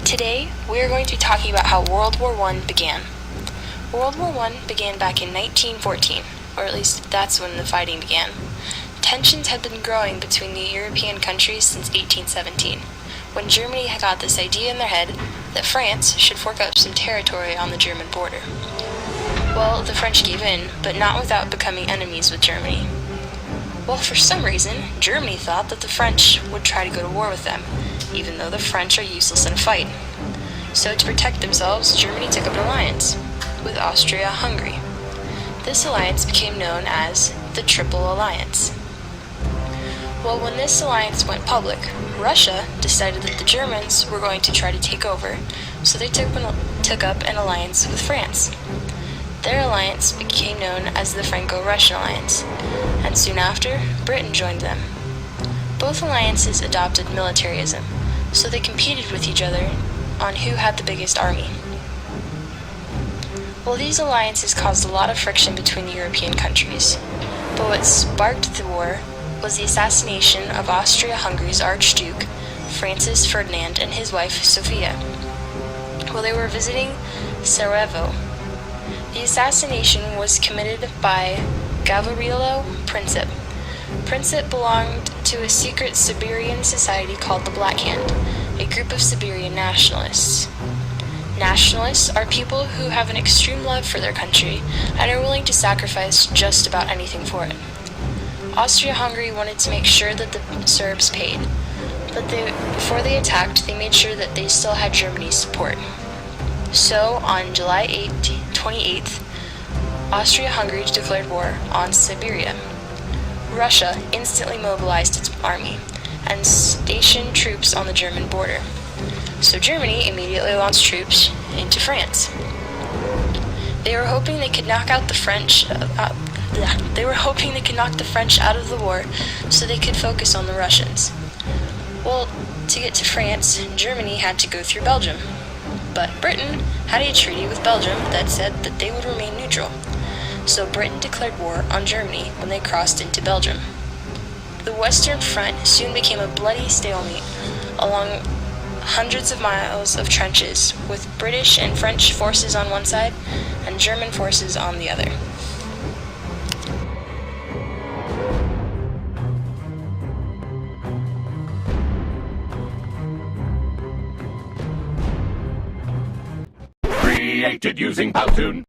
Today, we are going to be talking about how World War I began. World War I began back in 1914, or at least that's when the fighting began. Tensions had been growing between the European countries since 1817, when Germany had got this idea in their head that France should fork up some territory on the German border. Well, the French gave in, but not without becoming enemies with Germany. Well, for some reason, Germany thought that the French would try to go to war with them, even though the French are useless in a fight. So to protect themselves, Germany took up an alliance with Austria-Hungary. This alliance became known as the Triple Alliance. Well, when this alliance went public, Russia decided that the Germans were going to try to take over, so they took up an alliance with France. Their alliance became known as the Franco-Russian Alliance, and soon after, Britain joined them. Both alliances adopted militarism, so they competed with each other on who had the biggest army. Well, these alliances caused a lot of friction between the European countries, but what sparked the war was the assassination of Austria-Hungary's Archduke, Francis Ferdinand, and his wife, Sophia, while they were visiting Sarajevo. The assassination was committed by Gavrilo Princip. Princip belonged to a secret Siberian society called the Black Hand, a group of Siberian nationalists. Nationalists are people who have an extreme love for their country and are willing to sacrifice just about anything for it. Austria-Hungary wanted to make sure that the Serbs paid, but before they attacked, they made sure that they still had Germany's support. So, on July 28th, Austria-Hungary declared war on Siberia. Russia instantly mobilized its army and stationed troops on the German border. So Germany immediately launched troops into France. They were hoping they could knock out the French. They were hoping they could knock the French out of the war, so they could focus on the Russians. Well, to get to France, Germany had to go through Belgium. But Britain had a treaty with Belgium that said that they would remain neutral. So Britain declared war on Germany when they crossed into Belgium. The Western Front soon became a bloody stalemate along hundreds of miles of trenches, with British and French forces on one side and German forces on the other. Created using Powtoon.